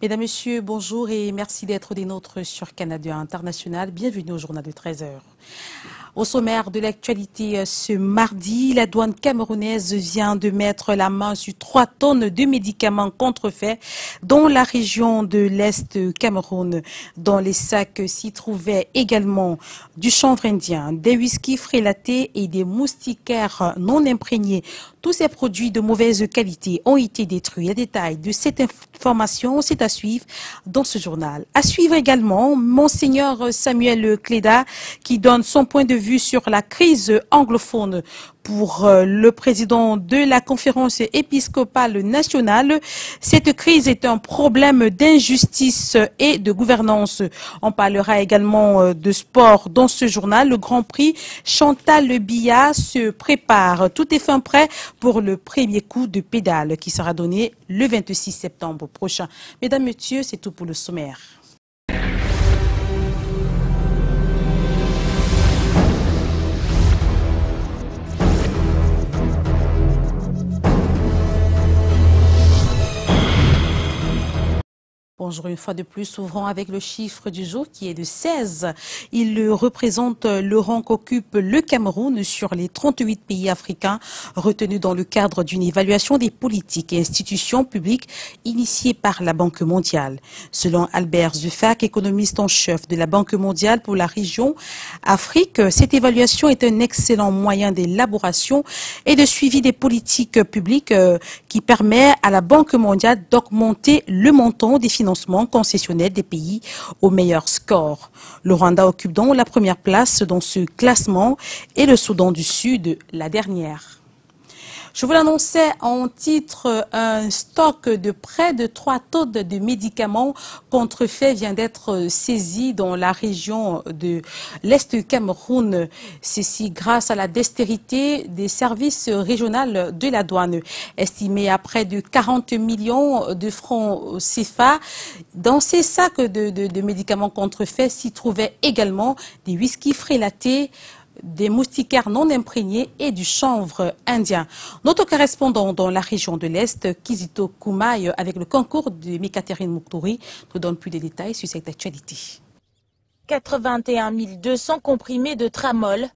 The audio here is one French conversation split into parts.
Mesdames, Messieurs, bonjour et merci d'être des nôtres sur Canada International. Bienvenue au journal de 13 h. Au sommaire de l'actualité ce mardi, la douane camerounaise vient de mettre la main sur 3 tonnes de médicaments contrefaits dans la région de l'Est Cameroun. Dans les sacs s'y trouvaient également du chanvre indien, des whisky frélatés et des moustiquaires non imprégnés. Tous ces produits de mauvaise qualité ont été détruits. Les détails de cette information, c'est à suivre dans ce journal. À suivre également, Monseigneur Samuel Cléda qui donne son point de vue sur la crise anglophone. Pour le président de la conférence épiscopale nationale, cette crise est un problème d'injustice et de gouvernance. On parlera également de sport dans ce journal. Le Grand Prix Chantal Biya se prépare. Tout est fin prêt pour le premier coup de pédale qui sera donné le 26 septembre prochain. Mesdames, Messieurs, c'est tout pour le sommaire. Bonjour une fois de plus, ouvrons avec le chiffre du jour qui est de 16. Il représente le rang qu'occupe le Cameroun sur les 38 pays africains retenus dans le cadre d'une évaluation des politiques et institutions publiques initiée par la Banque mondiale. Selon Albert Zufak, économiste en chef de la Banque mondiale pour la région Afrique, cette évaluation est un excellent moyen d'élaboration et de suivi des politiques publiques qui permet à la Banque mondiale d'augmenter le montant des financements concessionnels des pays au meilleur score. Le Rwanda occupe donc la première place dans ce classement et le Soudan du Sud la dernière. Je vous l'annonçais en titre, un stock de près de 3 tonnes de médicaments contrefaits vient d'être saisi dans la région de l'Est Cameroun. Ceci grâce à la dextérité des services régionaux de la douane, estimé à près de 40 millions de francs CFA. Dans ces sacs de médicaments contrefaits s'y trouvaient également des whisky frélatés, des moustiquaires non imprégnés et du chanvre indien. Notre correspondant dans la région de l'Est, Kizito Koumaï, avec le concours de Mikaterine Mouktouri, nous donne plus de détails sur cette actualité. 81 200 comprimés de tramol,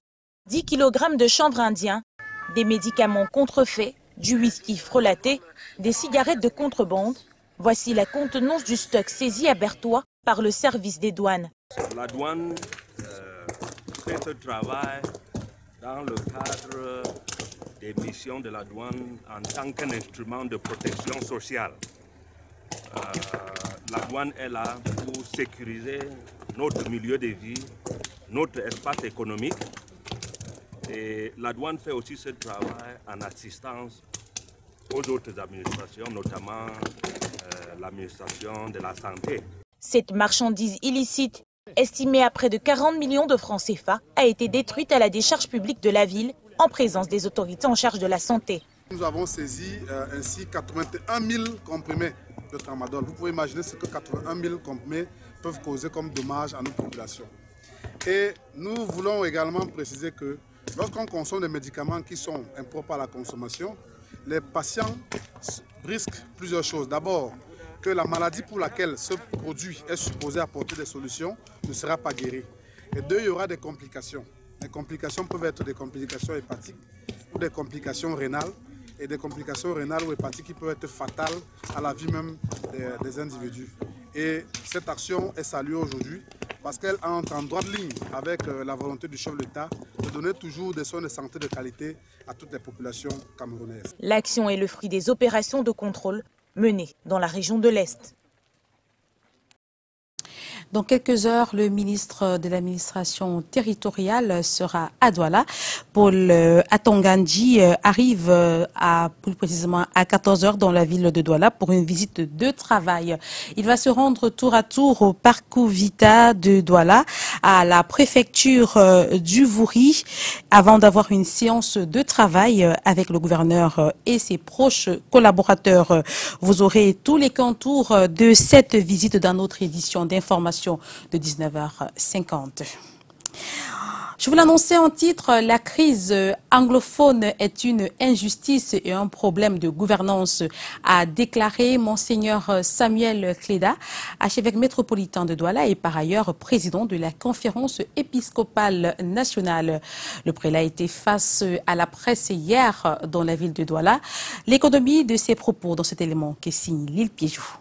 10 kg de chanvre indien, des médicaments contrefaits, du whisky frelaté, des cigarettes de contrebande. Voici la contenance du stock saisi à Bertois par le service des douanes. La douane fait ce travail dans le cadre des missions de la douane en tant qu'un instrument de protection sociale. La douane est là pour sécuriser notre milieu de vie, notre espace économique. Et la douane fait aussi ce travail en assistance aux autres administrations, notamment l'administration de la santé. Cette marchandise illicite, estimée à près de 40 millions de francs CFA, a été détruite à la décharge publique de la ville en présence des autorités en charge de la santé. Nous avons saisi ainsi 81 000 comprimés de tramadol. Vous pouvez imaginer ce que 81 000 comprimés peuvent causer comme dommage à nos populations. Et nous voulons également préciser que lorsqu'on consomme des médicaments qui sont impropres à la consommation, les patients risquent plusieurs choses. D'abord, que la maladie pour laquelle ce produit est supposé apporter des solutions ne sera pas guérie. Et deux, il y aura des complications. Les complications peuvent être des complications hépatiques ou des complications rénales, et des complications rénales ou hépatiques qui peuvent être fatales à la vie même des individus. Et cette action est saluée aujourd'hui parce qu'elle entre en droite ligne avec la volonté du chef de l'État de donner toujours des soins de santé de qualité à toutes les populations camerounaises. L'action est le fruit des opérations de contrôle menées dans la région de l'Est. Dans quelques heures, le ministre de l'administration territoriale sera à Douala. Paul Atongandji arrive plus précisément à 14 h dans la ville de Douala pour une visite de travail. Il va se rendre tour à tour au Parcours Vita de Douala, à la préfecture du Vouri, avant d'avoir une séance de travail avec le gouverneur et ses proches collaborateurs. Vous aurez tous les contours de cette visite dans notre édition d'information de 19 h 50. Je vous l'annonçais en titre, la crise anglophone est une injustice et un problème de gouvernance, a déclaré Monseigneur Samuel Kleda, archevêque métropolitain de Douala et par ailleurs président de la conférence épiscopale nationale. Le prélat était face à la presse hier dans la ville de Douala. L'économie de ses propos dans cet élément que signe Lille Piéjou.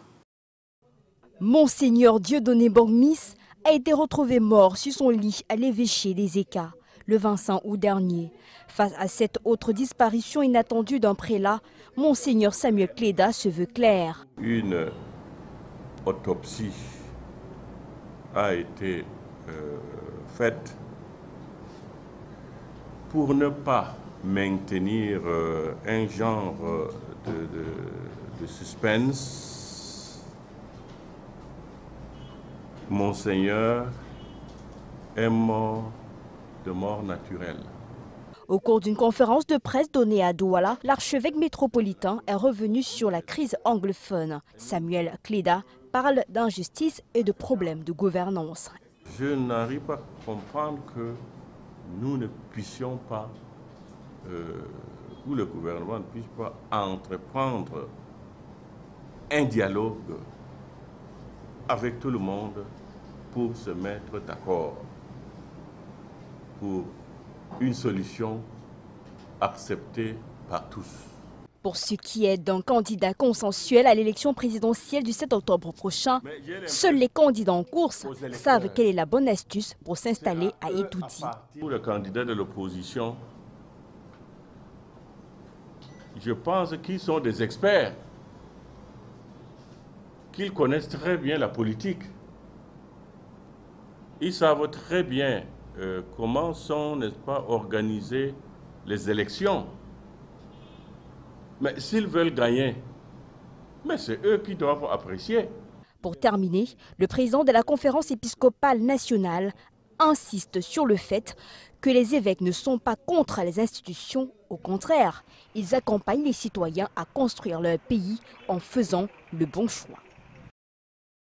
Monseigneur Dieudonné Borgmis a été retrouvé mort sur son lit à l'évêché des Écas le 25 août dernier. Face à cette autre disparition inattendue d'un prélat, Monseigneur Samuel Kleda se veut clair. Une autopsie a été faite pour ne pas maintenir un genre de suspense. Monseigneur est mort de mort naturelle. Au cours d'une conférence de presse donnée à Douala, l'archevêque métropolitain est revenu sur la crise anglophone. Samuel Kleda parle d'injustice et de problèmes de gouvernance. Je n'arrive pas à comprendre que nous ne puissions pas, ou le gouvernement ne puisse pas entreprendre un dialogue avec tout le monde pour se mettre d'accord pour une solution acceptée par tous. Pour ce qui est d'un candidat consensuel à l'élection présidentielle du 7 octobre prochain, seuls les candidats en course savent quelle est la bonne astuce pour s'installer à Etoudi. Pour le candidat de l'opposition, je pense qu'ils sont des experts, qu'ils connaissent très bien la politique. Ils savent très bien comment sont, n'est-ce pas, organisées les élections. Mais s'ils veulent gagner, mais c'est eux qui doivent apprécier. Pour terminer, le président de la conférence épiscopale nationale insiste sur le fait que les évêques ne sont pas contre les institutions. Au contraire, ils accompagnent les citoyens à construire leur pays en faisant le bon choix.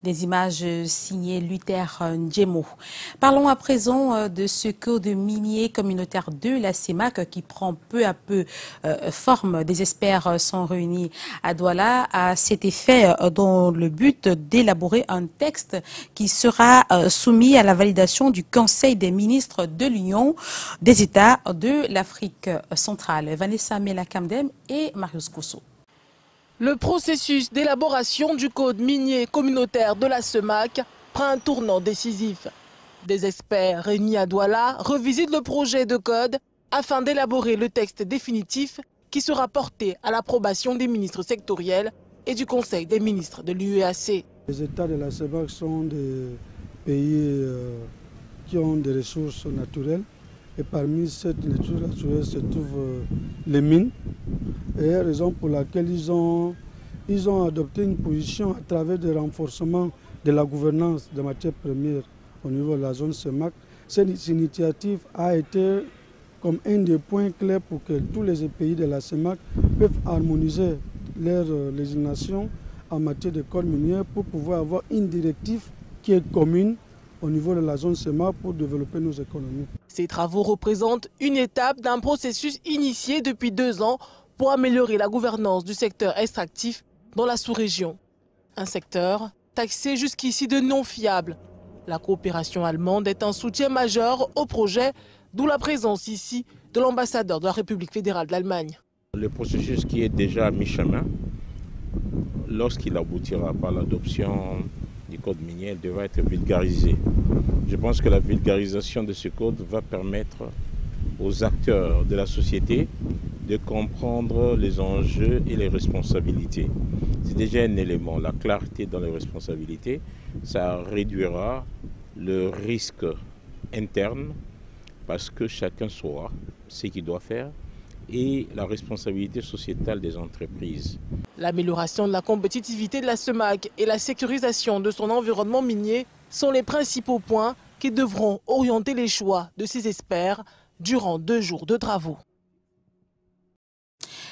Des images signées Luther Ndjemo. Parlons à présent de ce code minier communautaire de la CEMAC qui prend peu à peu forme. Des experts sont réunis à Douala à cet effet dans le but d'élaborer un texte qui sera soumis à la validation du Conseil des ministres de l'Union des États de l'Afrique centrale. Vanessa Mela-Kamdem et Marius Kousso. Le processus d'élaboration du code minier communautaire de la CEMAC prend un tournant décisif. Des experts réunis à Douala revisitent le projet de code afin d'élaborer le texte définitif qui sera porté à l'approbation des ministres sectoriels et du Conseil des ministres de l'UEAC. Les États de la CEMAC sont des pays qui ont des ressources naturelles. Et parmi ces ressources naturelles se trouvent les mines. Et la raison pour laquelle ils ont adopté une position à travers des renforcements de la gouvernance des matières premières au niveau de la zone CEMAC. Cette initiative a été comme un des points clés pour que tous les pays de la CEMAC peuvent harmoniser leur législation en matière de code minier pour pouvoir avoir une directive qui est commune au niveau de la zone CEMAC pour développer nos économies. Ces travaux représentent une étape d'un processus initié depuis 2 ans pour améliorer la gouvernance du secteur extractif dans la sous-région. Un secteur taxé jusqu'ici de non fiable. La coopération allemande est un soutien majeur au projet, d'où la présence ici de l'ambassadeur de la République fédérale d'Allemagne. Le processus qui est déjà à mi-chemin, lorsqu'il aboutira par l'adoption du code minier, devra être vulgarisé. Je pense que la vulgarisation de ce code va permettre aux acteurs de la société de comprendre les enjeux et les responsabilités. C'est déjà un élément, la clarté dans les responsabilités, ça réduira le risque interne parce que chacun saura ce qu'il doit faire et la responsabilité sociétale des entreprises. L'amélioration de la compétitivité de la CEMAC et la sécurisation de son environnement minier sont les principaux points qui devront orienter les choix de ces experts durant 2 jours de travaux.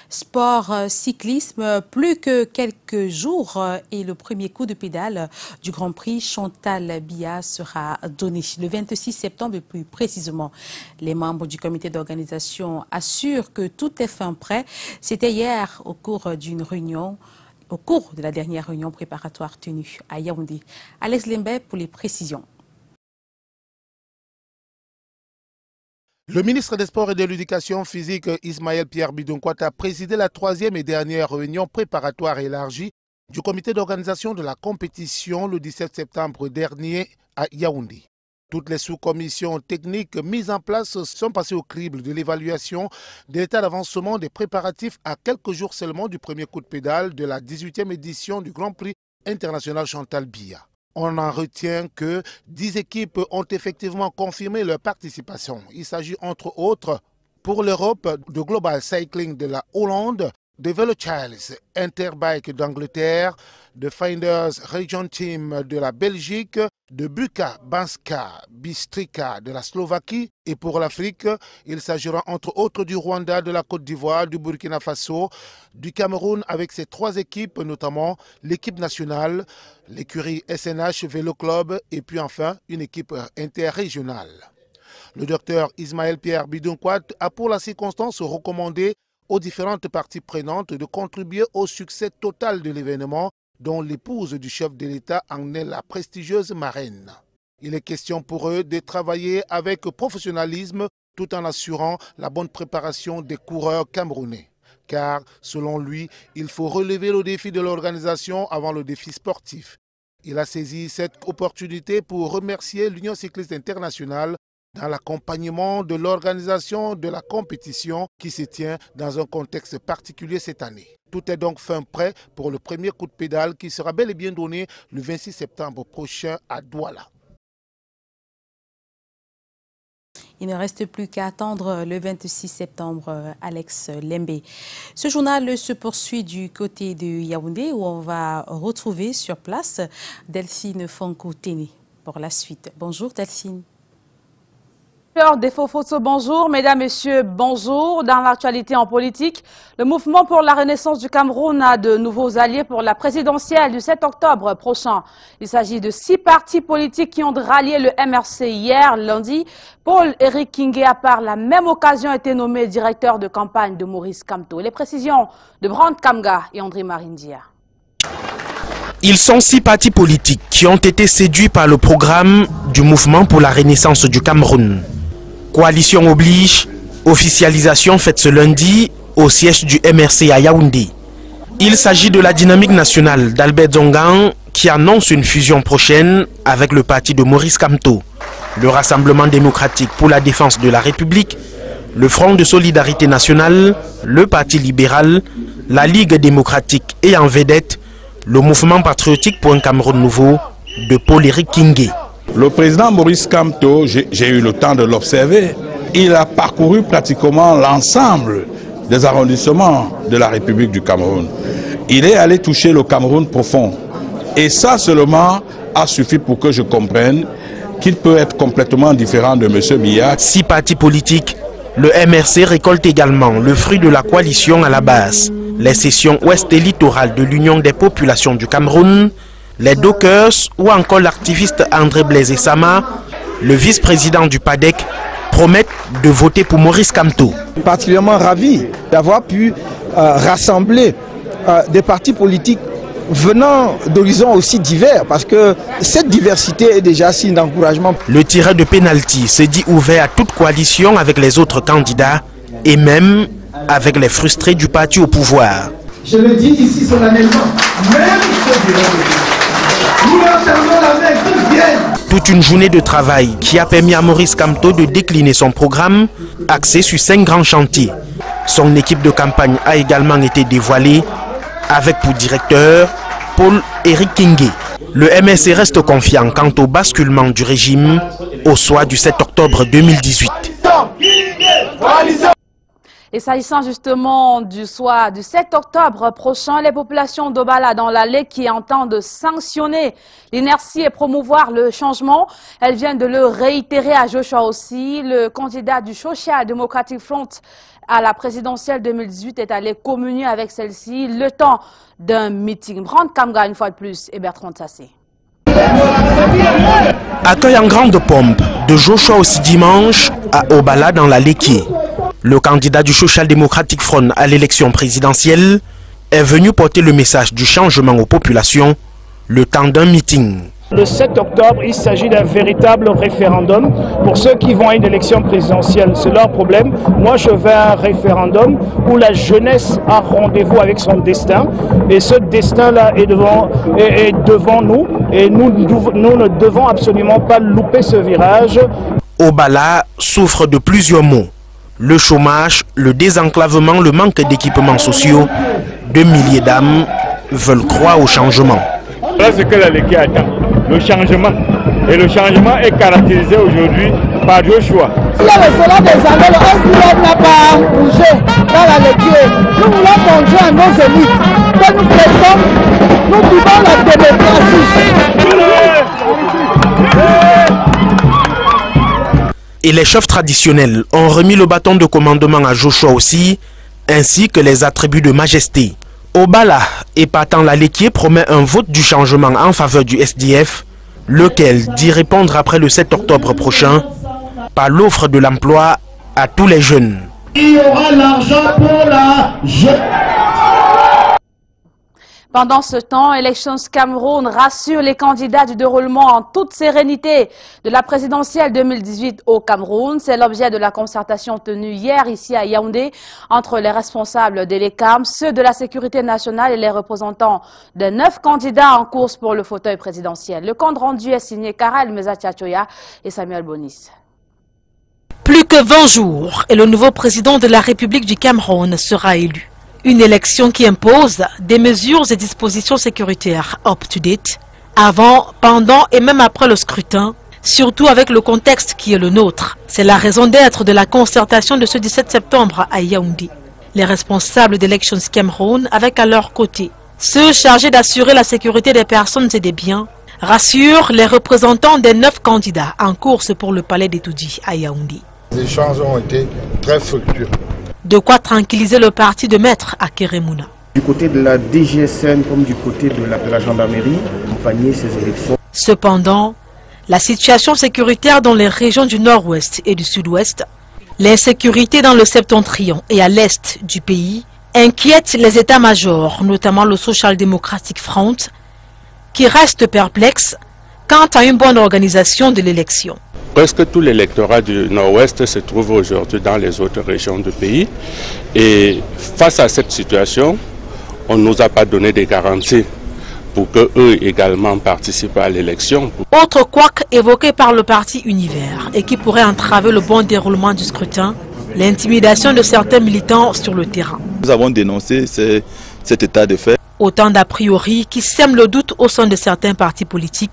Sport, cyclisme, plus que quelques jours et le premier coup de pédale du Grand Prix Chantal Biya sera donné le 26 septembre plus précisément. Les membres du comité d'organisation assurent que tout est fin prêt. C'était hier au cours de la dernière réunion préparatoire tenue à Yaoundé. Alex Lembe pour les précisions. Le ministre des Sports et de l'Éducation physique, Ismaël Pierre Bidonkwat, a présidé la troisième et dernière réunion préparatoire élargie du comité d'organisation de la compétition le 17 septembre dernier à Yaoundé. Toutes les sous-commissions techniques mises en place sont passées au crible de l'évaluation de l'état d'avancement des préparatifs à quelques jours seulement du premier coup de pédale de la 18e édition du Grand Prix international Chantal Biya. On en retient que 10 équipes ont effectivement confirmé leur participation. Il s'agit entre autres pour l'Europe de Global Cycling de la Hollande, de Velochilds Interbike d'Angleterre, de Finders Region Team de la Belgique, de Buka Banska Bistrika de la Slovaquie et pour l'Afrique, il s'agira entre autres du Rwanda, de la Côte d'Ivoire, du Burkina Faso, du Cameroun avec ses 3 équipes, notamment l'équipe nationale, l'écurie SNH Vélo Club et puis enfin une équipe interrégionale. Le docteur Ismaël Pierre Bidonkwat a pour la circonstance recommandé aux différentes parties prenantes de contribuer au succès total de l'événement dont l'épouse du chef de l'État en est la prestigieuse marraine. Il est question pour eux de travailler avec professionnalisme tout en assurant la bonne préparation des coureurs camerounais. Car, selon lui, il faut relever le défi de l'organisation avant le défi sportif. Il a saisi cette opportunité pour remercier l'Union cycliste internationale dans l'accompagnement de l'organisation de la compétition qui se tient dans un contexte particulier cette année. Tout est donc fin prêt pour le premier coup de pédale qui sera bel et bien donné le 26 septembre prochain à Douala. Il ne reste plus qu'à attendre le 26 septembre, Alex Lembe. Ce journal se poursuit du côté de Yaoundé où on va retrouver sur place Delphine Fonko-Téné pour la suite. Bonjour Delphine. Bonjour, mesdames, messieurs, bonjour. Dans l'actualité en politique, le mouvement pour la renaissance du Cameroun a de nouveaux alliés pour la présidentielle du 7 octobre prochain. Il s'agit de 6 partis politiques qui ont rallié le MRC hier, lundi. Paul-Éric Kingué a par la même occasion été nommé directeur de campagne de Maurice Kamto. Les précisions de Brand Kamga et André Marindia. Ils sont 6 partis politiques qui ont été séduits par le programme du mouvement pour la renaissance du Cameroun. Coalition oblige, officialisation faite ce lundi au siège du MRC à Yaoundé. Il s'agit de la dynamique nationale d'Albert Zongan qui annonce une fusion prochaine avec le parti de Maurice Kamto, le Rassemblement démocratique pour la défense de la République, le Front de solidarité nationale, le Parti libéral, la Ligue démocratique et en vedette, le mouvement patriotique pour un Cameroun nouveau de Paul-Éric Kingué. Le président Maurice Kamto, j'ai eu le temps de l'observer, il a parcouru pratiquement l'ensemble des arrondissements de la République du Cameroun. Il est allé toucher le Cameroun profond. Et ça seulement a suffi pour que je comprenne qu'il peut être complètement différent de M. Biya. 6 partis politiques, le MRC récolte également le fruit de la coalition à la base. Les sessions ouest et littorales de l'Union des populations du Cameroun, les Dockers ou encore l'activiste André Blaise Sama, le vice-président du PADEC, promettent de voter pour Maurice Kamto. Particulièrement ravi d'avoir pu rassembler des partis politiques venant d'horizons aussi divers, parce que cette diversité est déjà signe d'encouragement. Le tireur de pénalty se dit ouvert à toute coalition avec les autres candidats et même avec les frustrés du parti au pouvoir. Je le dis ici solennellement, même ceux du nous leur tendons la main, qu'ils viennent. Toute une journée de travail qui a permis à Maurice Kamto de décliner son programme axé sur 5 grands chantiers. Son équipe de campagne a également été dévoilée avec pour directeur Paul-Éric Kingué. Le MSC reste confiant quant au basculement du régime au soir du 7 octobre 2018. Et s'agissant justement du soir du 7 octobre prochain, les populations d'Obala dans l'allée qui entendent sanctionner l'inertie et promouvoir le changement, elles viennent de le réitérer à Joshua aussi. Le candidat du Social Democratic Front à la présidentielle 2018 est allé communier avec celle-ci le temps d'un meeting. Brand Kamga une fois de plus et Bertrand Tassé. Accueil en grande pompe de Joshua aussi dimanche à Obala dans la Léquié. Le candidat du Social Democratic Front à l'élection présidentielle est venu porter le message du changement aux populations le temps d'un meeting. Le 7 octobre, il s'agit d'un véritable référendum. Pour ceux qui vont à une élection présidentielle, c'est leur problème. Moi, je veux un référendum où la jeunesse a rendez-vous avec son destin. Et ce destin-là est devant nous. Et nous ne devons absolument pas louper ce virage. Obala souffre de plusieurs maux. Le chômage, le désenclavement, le manque d'équipements sociaux. 2 milliers d'âmes veulent croire au changement. Voilà ce que la Léquié attend, le changement. Et le changement est caractérisé aujourd'hui par Joshua. Si il y a le soleil des années, le SDF n'a pas bougé dans la Léquié. Nous voulons montrer à nos élites que nous faisons, nous vivons la démocratie. Et les chefs traditionnels ont remis le bâton de commandement à Joshua aussi, ainsi que les attributs de majesté. Obala, épatant la Léquié, promet un vote du changement en faveur du SDF, lequel dit répondre après le 7 octobre prochain par l'offre de l'emploi à tous les jeunes. Il y aura l'argent pour la jeunesse. Pendant ce temps, Elections Cameroun rassure les candidats du déroulement en toute sérénité de la présidentielle 2018 au Cameroun. C'est l'objet de la concertation tenue hier ici à Yaoundé entre les responsables de l'ECAM, ceux de la sécurité nationale et les représentants de 9 candidats en course pour le fauteuil présidentiel. Le compte rendu est signé Karel Mezatiachoya et Samuel Bonis. Plus que 20 jours et le nouveau président de la République du Cameroun sera élu. Une élection qui impose des mesures et dispositions sécuritaires up-to-date avant, pendant et même après le scrutin, surtout avec le contexte qui est le nôtre. C'est la raison d'être de la concertation de ce 17 septembre à Yaoundé. Les responsables d'Elections Cameroun, avec à leur côté ceux chargés d'assurer la sécurité des personnes et des biens, rassurent les représentants des 9 candidats en course pour le palais d'Etoudi à Yaoundé. Les échanges ont été très fructueux. De quoi tranquilliser le parti de maître à Kérémouna. Du côté de la DGSN comme du côté de la gendarmerie, accompagner ces élections. Cependant, la situation sécuritaire dans les régions du nord-ouest et du sud-ouest, l'insécurité dans le septentrion et à l'est du pays, inquiète les états-majors, notamment le Social Democratic Front, qui restent perplexes quant à une bonne organisation de l'élection. Presque tout l'électorat du Nord-Ouest se trouve aujourd'hui dans les autres régions du pays. Et face à cette situation, on ne nous a pas donné des garanties pour qu'eux également participent à l'élection. Autre couac évoqué par le parti Univers et qui pourrait entraver le bon déroulement du scrutin, l'intimidation de certains militants sur le terrain. Nous avons dénoncé cet état de fait. Autant d'a priori qui sèment le doute au sein de certains partis politiques.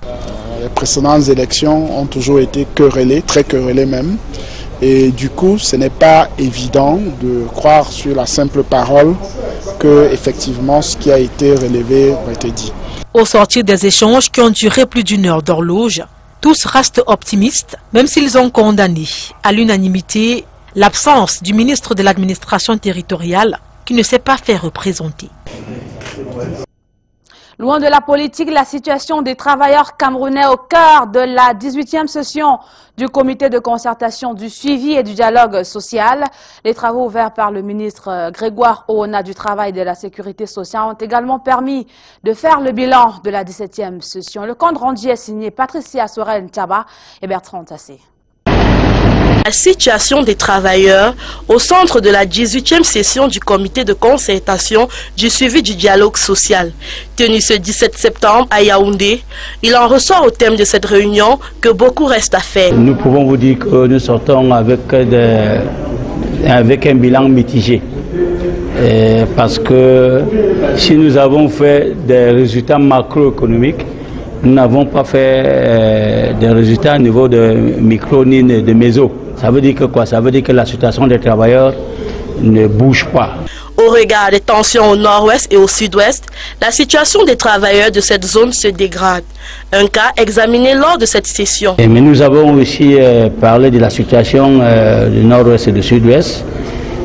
Les précédentes élections ont toujours été querellées, très querellées même. Et du coup, ce n'est pas évident de croire sur la simple parole que effectivement ce qui a été relevé a été dit. Au sortir des échanges qui ont duré plus d'1 heure d'horloge, tous restent optimistes, même s'ils ont condamné à l'unanimité l'absence du ministre de l'administration territoriale qui ne s'est pas fait représenter. Loin de la politique, la situation des travailleurs camerounais au cœur de la 18e session du comité de concertation du suivi et du dialogue social. Les travaux ouverts par le ministre Grégoire Oona du Travail et de la Sécurité sociale ont également permis de faire le bilan de la 17e session. Le compte rendu est signé Patricia Sorel Ntaba et Bertrand Tassé. La situation des travailleurs au centre de la 18e session du comité de concertation du suivi du dialogue social. Tenu ce 17 septembre à Yaoundé, il en ressort au thème de cette réunion que beaucoup reste à faire. Nous pouvons vous dire que nous sortons avec un bilan mitigé. Parce que si nous avons fait des résultats macroéconomiques, nous n'avons pas fait des résultats au niveau de micro ni de méso. Ça veut dire que quoi? Ça veut dire que la situation des travailleurs ne bouge pas. Au regard des tensions au nord-ouest et au sud-ouest, la situation des travailleurs de cette zone se dégrade. Un cas examiné lors de cette session. Mais nous avons aussi parlé de la situation du nord-ouest et du sud-ouest.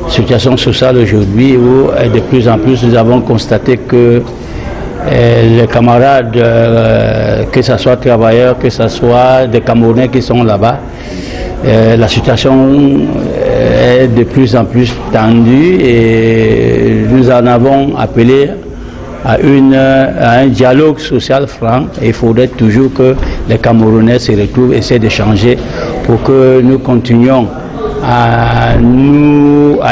situation sociale aujourd'hui où de plus en plus nous avons constaté que les camarades, que ce soit travailleurs, que ce soit des Camerounais qui sont là-bas, la situation est de plus en plus tendue et nous en avons appelé à un dialogue social franc. Et il faudrait toujours que les Camerounais se retrouvent, essaient d'échanger pour que nous continuions à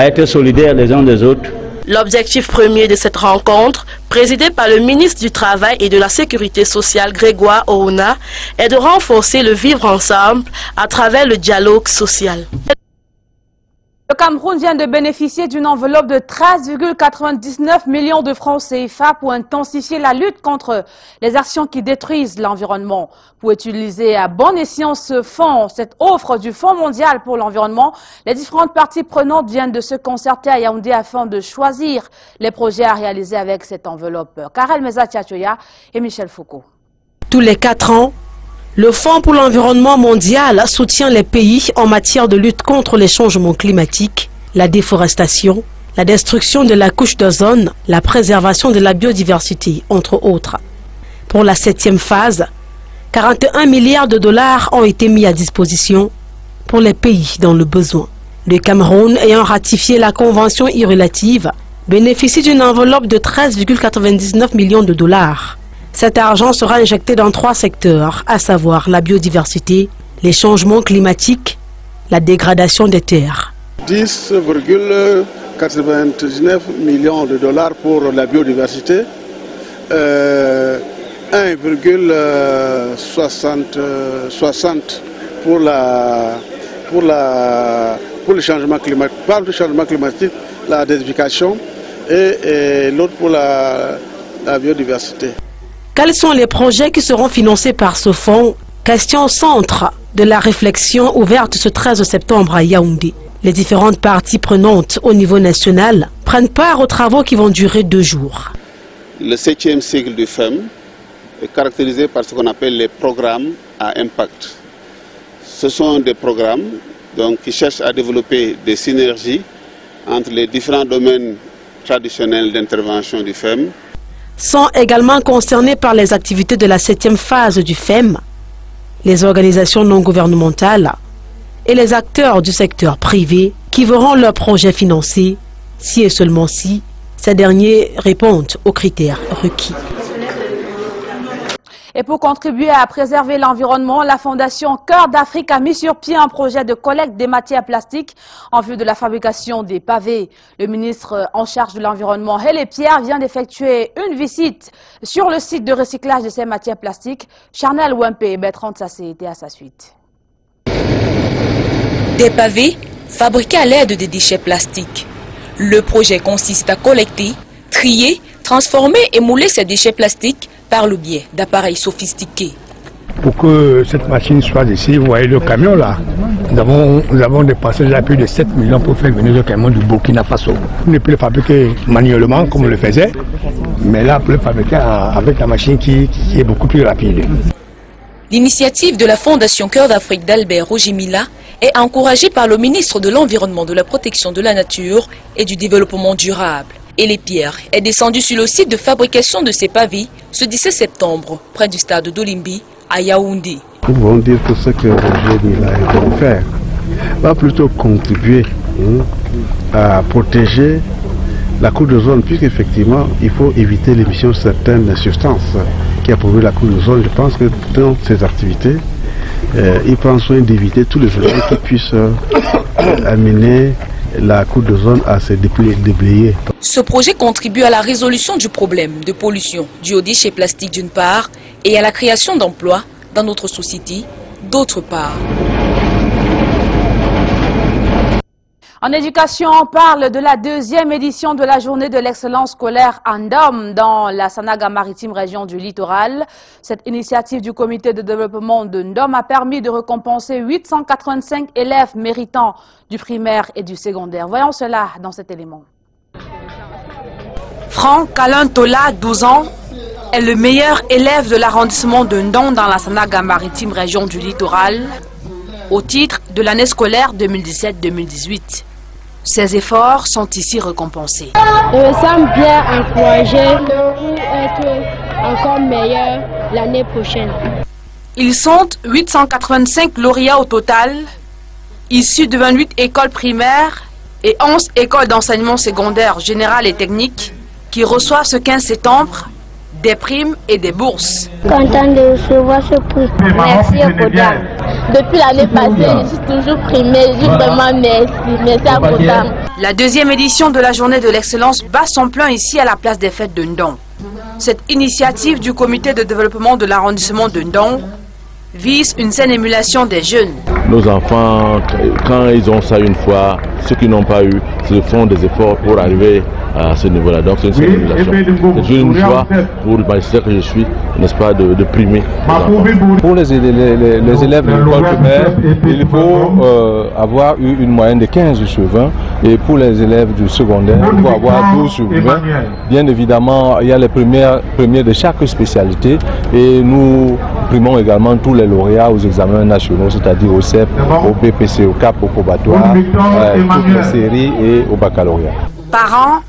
être solidaires les uns des autres. L'objectif premier de cette rencontre, présidée par le ministre du Travail et de la Sécurité sociale Grégoire Ouna, est de renforcer le vivre ensemble à travers le dialogue social. Le Cameroun vient de bénéficier d'une enveloppe de 13,99 millions de francs CFA pour intensifier la lutte contre les actions qui détruisent l'environnement. Pour utiliser à bon escient ce fonds, cette offre du Fonds mondial pour l'environnement, les différentes parties prenantes viennent de se concerter à Yaoundé afin de choisir les projets à réaliser avec cette enveloppe. Karel Meza-Tchatchoya et Michel Foucault. Tous les 4 ans, le Fonds pour l'environnement mondial soutient les pays en matière de lutte contre les changements climatiques, la déforestation, la destruction de la couche d'ozone, la préservation de la biodiversité, entre autres. Pour la 7e phase, 41 milliards de dollars ont été mis à disposition pour les pays dans le besoin. Le Cameroun, ayant ratifié la Convention irrelative, bénéficie d'une enveloppe de 13,99 millions de dollars. Cet argent sera injecté dans 3 secteurs, à savoir la biodiversité, les changements climatiques, la dégradation des terres. 10,99 millions de dollars pour la biodiversité, 1,60 pour le changement climatique, pas le changement climatique, la désertification et l'autre pour la biodiversité. Quels sont les projets qui seront financés par ce fonds? Question au centre de la réflexion ouverte ce 13 septembre à Yaoundé. Les différentes parties prenantes au niveau national prennent part aux travaux qui vont durer 2 jours. Le 7e cycle du FEM est caractérisé par ce qu'on appelle les programmes à impact. Ce sont des programmes qui cherchent à développer des synergies entre les différents domaines traditionnels d'intervention du FEM. Sont également concernés par les activités de la 7e phase du FEM, les organisations non gouvernementales et les acteurs du secteur privé qui verront leurs projets financés si et seulement si ces derniers répondent aux critères requis. Et pour contribuer à préserver l'environnement, la Fondation Cœur d'Afrique a mis sur pied un projet de collecte des matières plastiques en vue de la fabrication des pavés. Le ministre en charge de l'environnement, Hélé Pierre, vient d'effectuer une visite sur le site de recyclage de ces matières plastiques. Charnel Wempe et Bertrand Sassé étaient à sa suite. Des pavés fabriqués à l'aide des déchets plastiques. Le projet consiste à collecter, trier, transformer et mouler ces déchets plastiques par le biais d'appareils sophistiqués. Pour que cette machine soit ici, vous voyez le camion là, nous avons dépensé déjà plus de 7 millions pour faire venir le camion du Burkina Faso. On ne peut le fabriquer manuellement comme on le faisait, mais là, on peut le fabriquer avec la machine qui est beaucoup plus rapide. L'initiative de la Fondation Cœur d'Afrique d'Albert Rojimila est encouragée par le ministre de l'Environnement, de la Protection de la Nature et du Développement durable. Hélé Pierre est descendu sur le site de fabrication de ces pavés ce 17 septembre, près du stade d'Olimbi, à Yaoundé. Nous pouvons dire que ce que Roger Mila est en train de faire va plutôt contribuer à protéger la couche d'ozone, puisqu'effectivement, il faut éviter l'émission de certaines substances qui a pollué la couche d'ozone. Je pense que dans ces activités, il prend soin d'éviter tous les éléments qui puissent amener la couche d'ozone à se déblayer. Ce projet contribue à la résolution du problème de pollution dû aux déchets plastiques d'une part et à la création d'emplois dans notre société d'autre part. En éducation, on parle de la 2e édition de la journée de l'excellence scolaire Andom dans la Sanaga-Maritime région du littoral. Cette initiative du comité de développement de Ndom a permis de récompenser 885 élèves méritants du primaire et du secondaire. Voyons cela dans cet élément. Franck Kalantola, 12 ans, est le meilleur élève de l'arrondissement de Ndom dans la Sanaga-Maritime région du littoral au titre de l'année scolaire 2017-2018. Ces efforts sont ici récompensés. Je me sens bien encouragé pour être encore meilleur l'année prochaine. Ils sont 885 lauréats au total, issus de 28 écoles primaires et 11 écoles d'enseignement secondaire général et technique qui reçoivent ce 15 septembre des primes et des bourses. Content de recevoir ce prix. Merci au Kodam. Depuis l'année passée, je suis toujours primée. Je dis vraiment merci. Merci à Kodam. La deuxième édition de la journée de l'excellence bat son plein ici à la place des fêtes de Ndong. Cette initiative du comité de développement de l'arrondissement de Ndong vise une saine émulation des jeunes. Nos enfants, quand ils ont ça une fois, ceux qui n'ont pas eu, se font des efforts pour arriver à ce niveau-là. Donc c'est une saine émulation. C'est une joie pour le magistère que je suis, n'est-ce pas, de primer les enfants. Pour les élèves de l'école primaire, il faut avoir eu une moyenne de 15 sur 20. Et pour les élèves du secondaire, il faut avoir 12 sur 20. Bien évidemment, il y a les premiers de chaque spécialité. Et nous primons également tous les lauréats aux examens nationaux, c'est-à-dire au CEP, au BPC, au CAP, au probatoire, toutes les séries et au baccalauréat. Parents,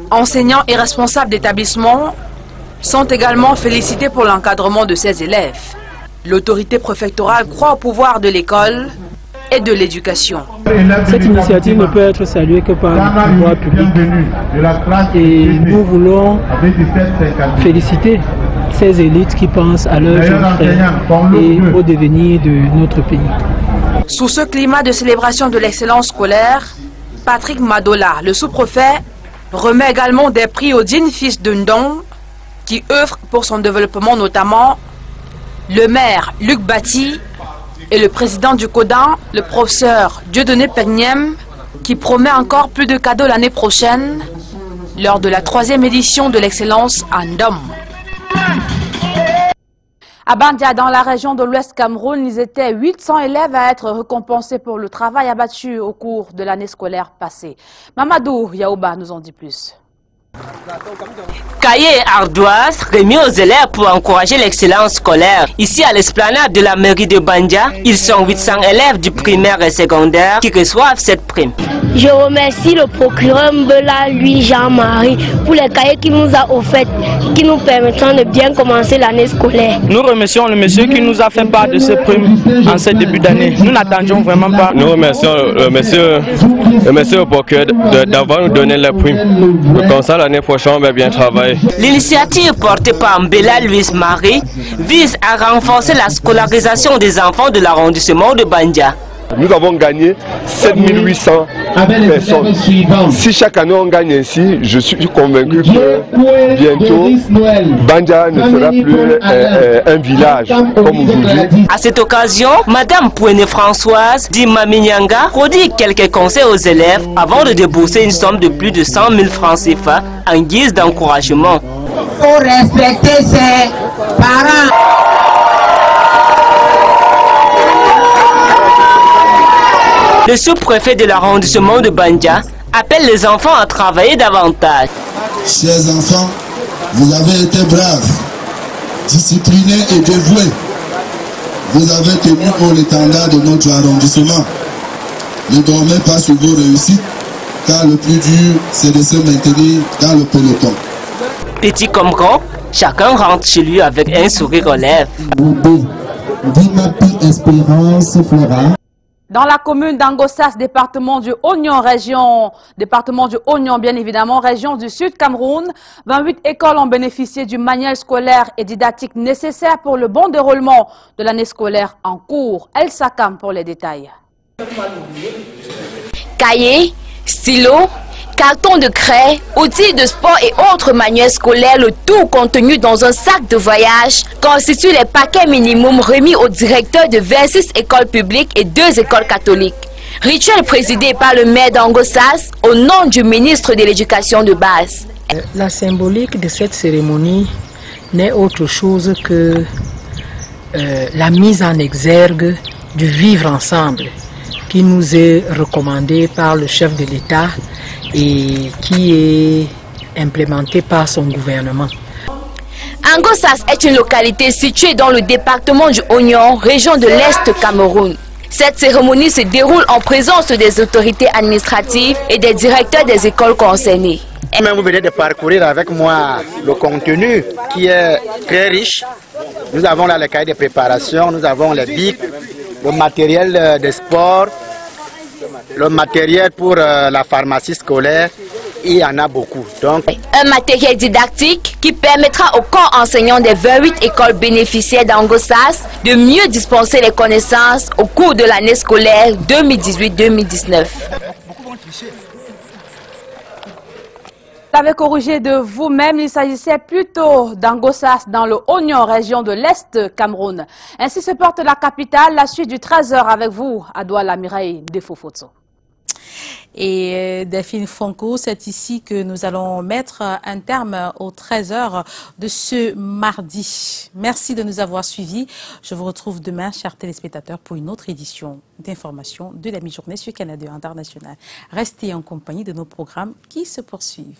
enseignants et responsables d'établissements sont également félicités pour l'encadrement de ces élèves. L'autorité préfectorale croit au pouvoir de l'école et de l'éducation. Cette initiative ne peut être saluée que par le pouvoir public. Et nous voulons féliciter ces élites qui pensent à leurs jeunes frères et au devenir de notre pays. Sous ce climat de célébration de l'excellence scolaire, Patrick Madola, le sous-préfet, remet également des prix aux dignes fils de Ndong qui œuvrent pour son développement, notamment le maire Luc Bati et le président du Kodam, le professeur Dieudonné Pegnem, qui promet encore plus de cadeaux l'année prochaine lors de la 3e édition de l'excellence en Ndom. À Bandia, dans la région de l'Ouest Cameroun, ils étaient 800 élèves à être récompensés pour le travail abattu au cours de l'année scolaire passée. Mamadou Yaouba nous en dit plus. Cahiers et ardoises remis aux élèves pour encourager l'excellence scolaire. Ici à l'esplanade de la mairie de Bandia, ils sont 800 élèves du primaire et secondaire qui reçoivent cette prime. Je remercie le procureur Mbela, lui Jean-Marie, pour les cahiers qu'il nous a offerts, qui nous permettront de bien commencer l'année scolaire. Nous remercions le monsieur qui nous a fait part de ce prime en ce début d'année. Nous n'attendions vraiment pas. Nous remercions le monsieur au procureur d'avoir nous donné la prime. Comme ça, l'année prochaine, on va bien travailler. L'initiative portée par Mbela Louise Marie vise à renforcer la scolarisation des enfants de l'arrondissement de Bandia. Nous avons gagné 7800 personnes. Si chaque année on gagne ainsi, je suis convaincu que bientôt Bandia ne sera plus un village comme aujourd'hui. À cette occasion, Madame Pouene Françoise dit Maminyanga prodigue quelques conseils aux élèves avant de débourser une somme de plus de 100 000 francs CFA en guise d'encouragement. Il faut respecter ses parents. Le sous-préfet de l'arrondissement de Bandia appelle les enfants à travailler davantage. Chers enfants, vous avez été braves, disciplinés et dévoués. Vous avez tenu pour l'étendard de notre arrondissement. Ne dormez pas sur vos réussites, car le plus dur, c'est de se maintenir dans le peloton. Petit comme grand, chacun rentre chez lui avec un sourire aux lèvres. Dans la commune d'Angossas, département du Oignon, bien évidemment, région du Sud Cameroun, 28 écoles ont bénéficié du manuel scolaire et didactique nécessaire pour le bon déroulement de l'année scolaire en cours. El Sakam pour les détails. Cahiers, stylos, cartons de craie, outils de sport et autres manuels scolaires, le tout contenu dans un sac de voyage, constituent les paquets minimums remis aux directeurs de 26 écoles publiques et 2 écoles catholiques. Rituel présidé par le maire d'Angossas au nom du ministre de l'Éducation de base. La symbolique de cette cérémonie n'est autre chose que la mise en exergue du vivre ensemble qui nous est recommandé par le chef de l'État et qui est implémenté par son gouvernement. Angossas est une localité située dans le département du Oignon, région de l'Est Cameroun. Cette cérémonie se déroule en présence des autorités administratives et des directeurs des écoles concernées. Vous venez de parcourir avec moi le contenu qui est très riche. Nous avons là les cahiers de préparation, nous avons les bics, le matériel de sport, le matériel pour la pharmacie scolaire. Il y en a beaucoup. Donc, un matériel didactique qui permettra au corps enseignant des 28 écoles bénéficiaires d'Angosas de mieux dispenser les connaissances au cours de l'année scolaire 2018-2019. Vous l'avez corrigé de vous-même, il s'agissait plutôt d'Angosas dans le Oignon, région de l'Est Cameroun. Ainsi se porte la capitale, la suite du 13h avec vous, à Douala Mireille de Fofoto. Et Delphine Franco, c'est ici que nous allons mettre un terme aux 13h de ce mardi. Merci de nous avoir suivis. Je vous retrouve demain, chers téléspectateurs, pour une autre édition d'information de la mi-journée sur Canada International. Restez en compagnie de nos programmes qui se poursuivent.